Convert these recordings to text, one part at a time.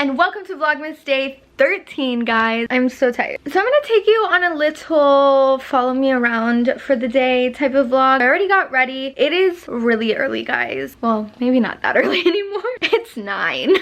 and welcome to Vlogmas Day 13, guys. I'm so tired. So I'm gonna take you on a little follow me around for the day type of vlog. I already got ready. It is really early, guys. Well, maybe not that early anymore. It's 9.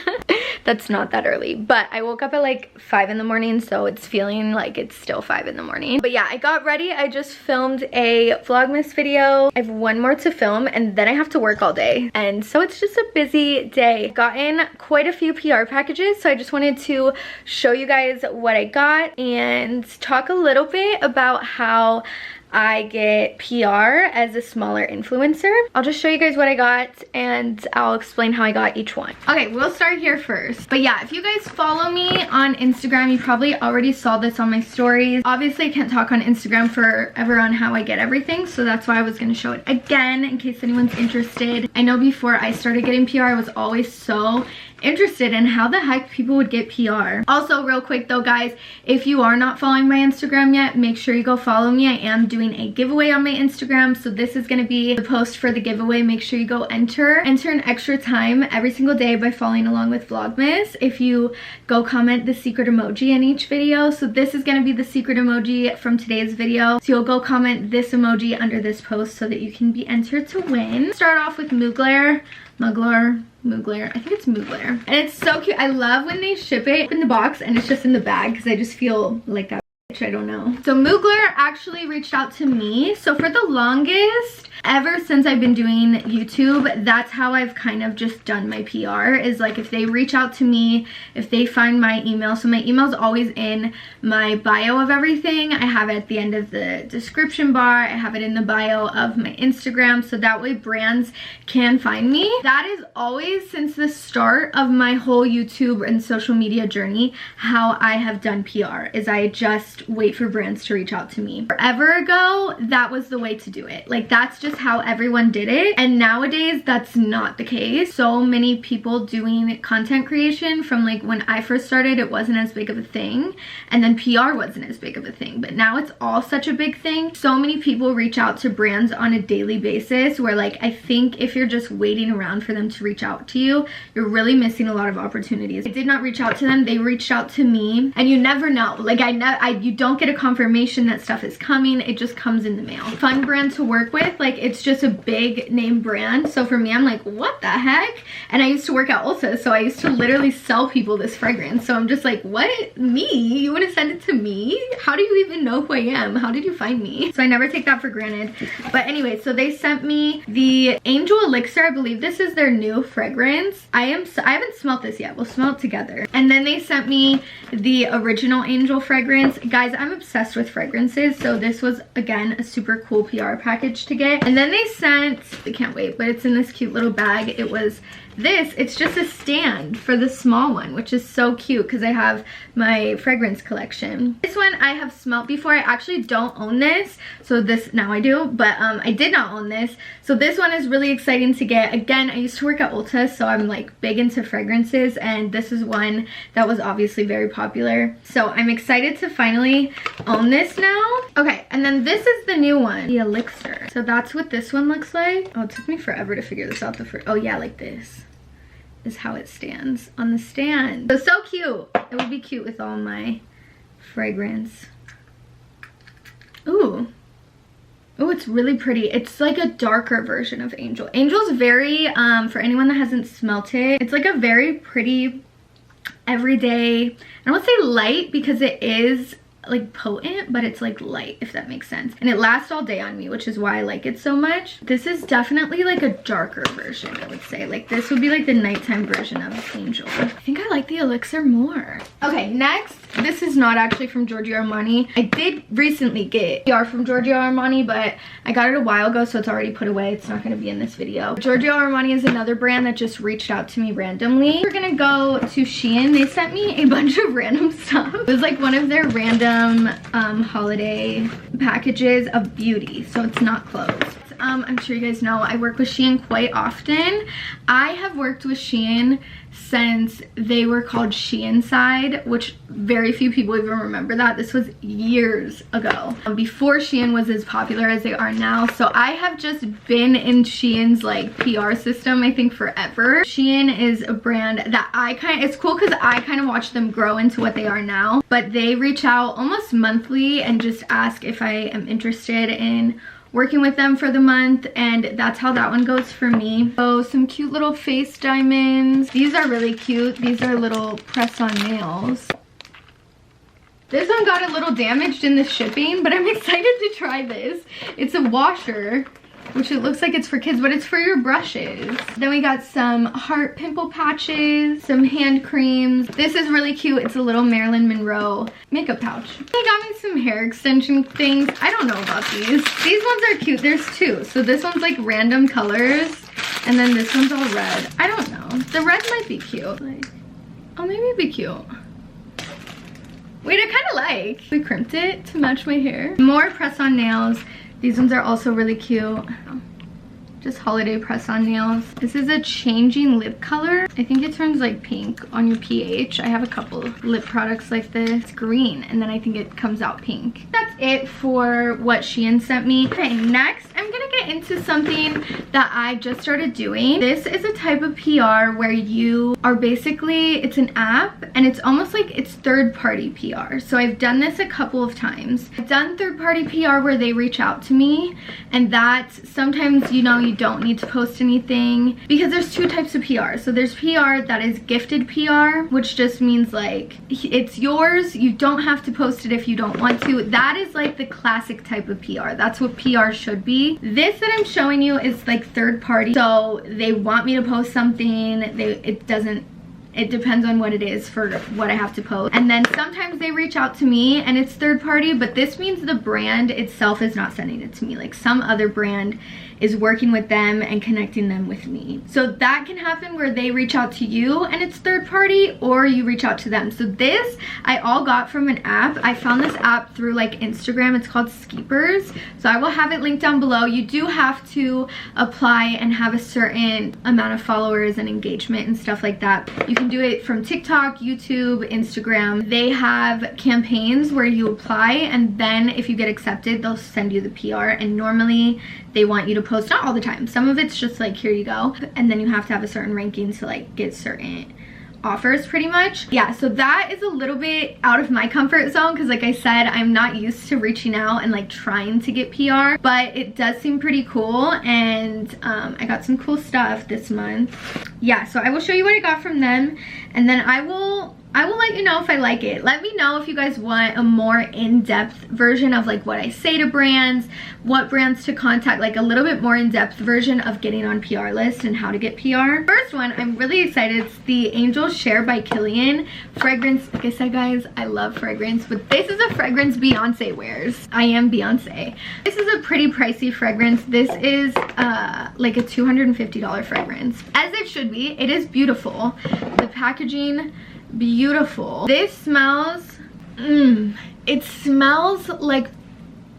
That's not that early, but I woke up at like 5 in the morning, so it's feeling like it's still 5 in the morning. But yeah, I got ready. I just filmed a Vlogmas video. I have one more to film and then I have to work all day. And so it's just a busy day. Gotten quite a few PR packages, so I just wanted to show you guys what I got and talk a little bit about how I get PR as a smaller influencer. I'll just show you guys what I got and I'll explain how I got each one. Okay, we'll start here first. But yeah, if you guys follow me on Instagram, you probably already saw this on my stories. Obviously, I can't talk on Instagram forever on how I get everything, so that's why I was gonna show it again in case anyone's interested. I know before I started getting PR, I was always so interested in how the heck people would get PR. Also, real quick though, guys, if you are not following my Instagram yet, make sure you go follow me. I am doing a giveaway on my Instagram, so this is going to be the post for the giveaway. Make sure you go enter an extra time every single day by following along with Vlogmas. If you go comment the secret emoji in each video, so this is going to be the secret emoji from today's video, so you'll go comment this emoji under this post so that you can be entered to win. Start off with Mugler, I think it's Mugler, and it's so cute. I love when they ship it in the box and it's just in the bag because I just feel like that bitch, I don't know. So Mugler actually reached out to me. So for the longest, ever since I've been doing YouTube, that's how I've kind of just done my PR, is like if they reach out to me, if they find my email. So my email is always in my bio of everything. I have it at the end of the description bar. I have it in the bio of my Instagram, so that way brands can find me. That is always, since the start of my whole YouTube and social media journey, how I have done PR, is I just wait for brands to reach out to me. Forever ago, that was the way to do it. Like, that's just how everyone did it, and nowadays that's not the case. So many people doing content creation, from like when I first started, it wasn't as big of a thing, and then PR wasn't as big of a thing, but now it's all such a big thing. So many people reach out to brands on a daily basis, where like I think if you're just waiting around for them to reach out to you, you're really missing a lot of opportunities. I did not reach out to them, they reached out to me, and you never know. Like you don't get a confirmation that stuff is coming, it just comes in the mail. Fun brand to work with, like it's just a big name brand. So for me, I'm like, what the heck? And I used to work at Ulta, so I used to literally sell people this fragrance. So I'm just like, what? Me? You want to send it to me? How do you even know who I am? How did you find me? So I never take that for granted. But anyway, so they sent me the Angel Elixir. I believe this is their new fragrance. I haven't smelled this yet. We'll smell it together. And then they sent me the original Angel fragrance. Guys, I'm obsessed with fragrances, so this was again a super cool PR package to get. And then they sent, I can't wait, but it's in this cute little bag. It was this, it's just a stand for the small one, which is so cute because I have my fragrance collection. This one I have smelled before. I actually don't own this, so this, now I do, but I did not own this. So this one is really exciting to get. Again, I used to work at Ulta, so I'm like big into fragrances, and this is one that was obviously very popular. So I'm excited to finally own this now. Okay, and then this is the new one, the Elixir. So that's what this one looks like. Oh, it took me forever to figure this out. Oh yeah, like this is how it stands on the stand. So cute. It would be cute with all my fragrance. Ooh. Oh, it's really pretty. It's like a darker version of Angel. Angel's very, for anyone that hasn't smelt it, it's like a very pretty, everyday, I don't want to say light because it is like potent, but it's like light, if that makes sense. And it lasts all day on me, which is why I like it so much. This is definitely like a darker version, I would say. Like this would be like the nighttime version of Angel. I think I like the Elixir more. Okay, next, this is not actually from Giorgio Armani. I did recently get PR from Giorgio Armani, but I got it a while ago, so it's already put away. It's not going to be in this video. Giorgio Armani is another brand that just reached out to me randomly. We're gonna go to Shein. They sent me a bunch of random stuff. It was like one of their random holiday packages of beauty, so it's not clothes. I'm sure you guys know I work with Shein quite often. I have worked with Shein since they were called Shein Side, which very few people even remember that. This was years ago, before Shein was as popular as they are now. So I have just been in Shein's like PR system, I think, forever. Shein is a brand that it's cool because I kind of watched them grow into what they are now, but they reach out almost monthly and just ask if I am interested in working with them for the month, and that's how that one goes for me. So some cute little face diamonds. These are really cute. These are little press-on nails. This one got a little damaged in the shipping, but I'm excited to try this. It's a washer, which it looks like it's for kids, but it's for your brushes. Then we got some heart pimple patches, some hand creams. This is really cute. It's a little Marilyn Monroe makeup pouch. They got me some hair extension things. I don't know about these. These ones are cute. There's two. So this one's like random colors, and then this one's all red. I don't know. The red might be cute. Like, oh, maybe it'd be cute. Wait, I kind of like. We crimped it to match my hair. More press-on nails. These ones are also really cute. Just holiday press-on nails. This is a changing lip color. I think it turns like pink on your pH. I have a couple lip products like this. It's green, and then I think it comes out pink. That's it for what Shein sent me. Okay, next I'm gonna get into something that I just started doing. This is a type of PR where you are basically, it's an app, and it's almost like it's third-party PR. So I've done this a couple of times. I've done third-party PR where they reach out to me, and that's sometimes, you know, you don't need to post anything, because there's two types of PR. So there's PR that is gifted PR, which just means like it's yours, you don't have to post it if you don't want to. That is like the classic type of PR. That's what PR should be. This that I'm showing you is like third party. So they want me to post something, it depends on what it is for what I have to post. And then sometimes they reach out to me and it's third party, but this means the brand itself is not sending it to me. Like some other brand is working with them and connecting them with me. So that can happen where they reach out to you and it's third party, or you reach out to them. So this I all got from an app. I found this app through like Instagram. It's called Skeepers. So I will have it linked down below. You do have to apply and have a certain amount of followers and engagement and stuff like that. You can do it from TikTok, YouTube, Instagram. They have campaigns where you apply, and then if you get accepted, they'll send you the PR, and normally they want you to post, not all the time. Some of it's just like, here you go. And then you have to have a certain ranking to like get certain offers pretty much. Yeah, so that is a little bit out of my comfort zone because like I said, I'm not used to reaching out and like trying to get PR, but it does seem pretty cool, and I got some cool stuff this month. Yeah, so I will show you what I got from them, and then I will let you know if I like it. Let me know if you guys want a more in-depth version of like what I say to brands, what brands to contact, like a little bit more in-depth version of getting on PR lists and how to get PR. First one, I'm really excited. It's the Angel Share by Kilian fragrance. Like I said, guys, I love fragrance, but this is a fragrance Beyonce wears. I am Beyonce. This is a pretty pricey fragrance. This is like a $250 fragrance, as it should be. It is beautiful. The packaging, beautiful. This smells, it smells like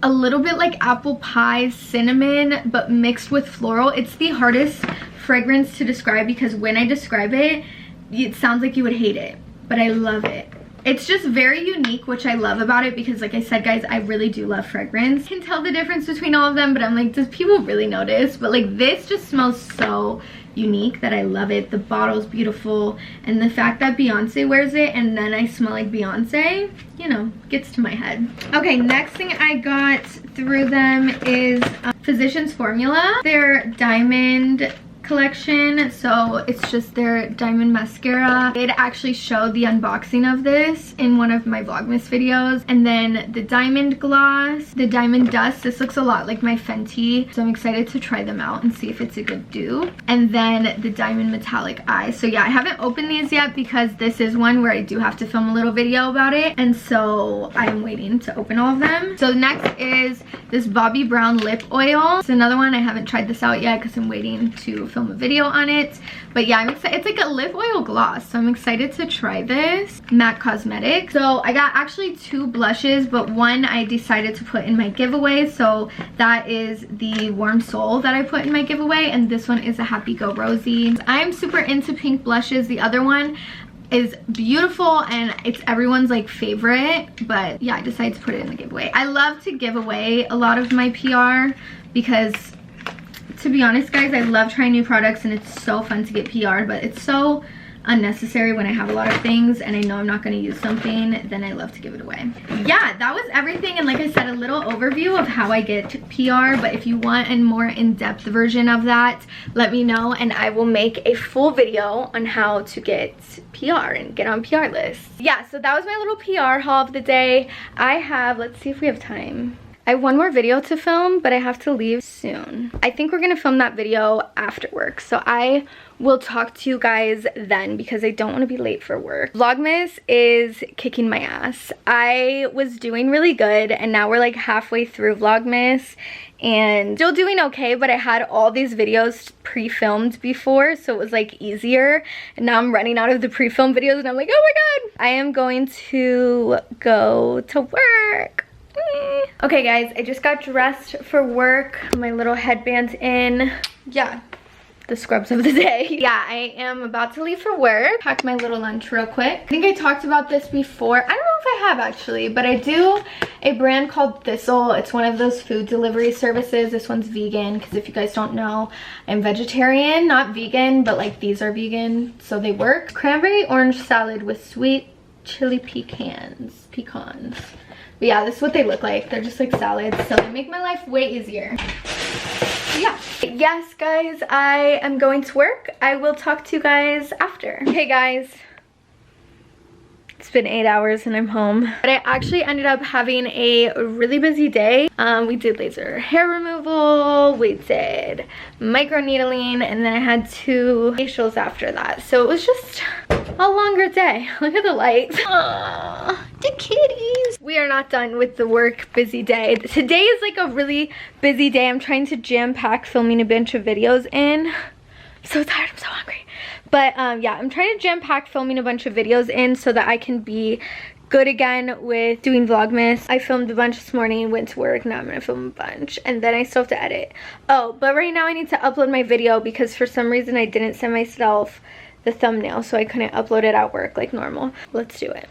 a little bit like apple pie, cinnamon, but mixed with floral. It's the hardest fragrance to describe because when I describe it, it sounds like you would hate it, but I love it. It's just very unique, which I love about it because like I said, guys, I really do love fragrance. I can tell the difference between all of them, but I'm like, does people really notice? But like this just smells so unique that I love it. The bottle's beautiful, and the fact that Beyonce wears it and then I smell like Beyonce, you know, gets to my head. Okay, next thing I got through them is Physicians Formula, their diamond collection. So it's just their diamond mascara. It actually showed the unboxing of this in one of my Vlogmas videos. And then the diamond gloss, the diamond dust. This looks a lot like my Fenty, so I'm excited to try them out and see if it's a good dupe. And then the diamond metallic eye. So yeah, I haven't opened these yet because this is one where I do have to film a little video about it, and so I'm waiting to open all of them. So next is this Bobbi Brown lip oil. It's another one. I haven't tried this out yet because I'm waiting to film film a video on it. But yeah, I'm excited. It's like a lip oil gloss, so I'm excited to try this. MAC Cosmetics. So I got actually 2 blushes, but one I decided to put in my giveaway. So that is the Warm Soul that I put in my giveaway, and this one is a Happy Go Rosy. I'm super into pink blushes. The other one is beautiful and it's everyone's like favorite, but yeah, I decided to put it in the giveaway. I love to give away a lot of my PR because, to be honest guys, I love trying new products and it's so fun to get PR'd, but it's so unnecessary when I have a lot of things and I know I'm not going to use something, then I love to give it away. Yeah, that was everything, and like I said, a little overview of how I get PR, but if you want a more in-depth version of that, let me know and I will make a full video on how to get PR and get on PR lists. Yeah, so that was my little PR haul of the day. I have, let's see if we have time. I have one more video to film, but I have to leave soon. I think we're gonna film that video after work, so I will talk to you guys then because I don't want to be late for work. Vlogmas is kicking my ass. I was doing really good and now we're like halfway through Vlogmas and still doing okay, but I had all these videos pre-filmed before, so it was like easier, and now I'm running out of the pre-filmed videos and I'm like, oh my god, I am going to go to work. Okay guys, I just got dressed for work, my little headband's in. Yeah, the scrubs of the day. Yeah, I am about to leave for work. Pack my little lunch real quick. I think I talked about this before. I don't know if I have actually, but I do a brand called Thistle. It's one of those food delivery services. This one's vegan because if you guys don't know, I'm vegetarian, not vegan, but like these are vegan, so they work. Cranberry orange salad with sweet chili pecans. But yeah, this is what they look like. They're just like salads, so they make my life way easier. Yeah. Yes, guys, I am going to work. I will talk to you guys after. Okay, guys. It's been 8 hours and I'm home. But I actually ended up having a really busy day. We did laser hair removal, we did micro needling, and then I had 2 facials after that. So it was just a longer day. Look at the lights. Aww, the kitties. We are not done with the work busy day. Today is like a really busy day. I'm trying to jam pack filming a bunch of videos in. I'm so tired, I'm so hungry. But yeah, I'm trying to jam pack filming a bunch of videos in so that I can be good again with doing Vlogmas. I filmed a bunch this morning, went to work, now I'm gonna film a bunch, and then I still have to edit. Oh, but right now I need to upload my video because for some reason I didn't send myself the thumbnail, so I couldn't upload it at work like normal. Let's do it.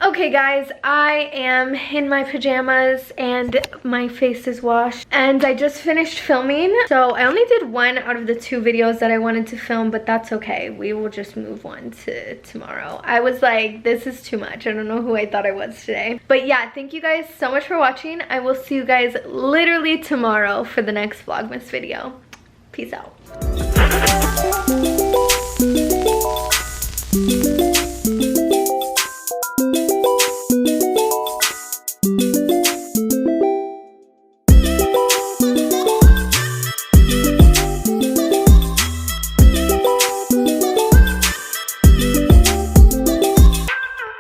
Okay guys, I am in my pajamas and my face is washed and I just finished filming. So I only did 1 out of the 2 videos that I wanted to film, but that's okay. We will just move one to tomorrow. I was like, this is too much. I don't know who I thought I was today. But yeah, thank you guys so much for watching. I will see you guys literally tomorrow for the next Vlogmas video. Peace out.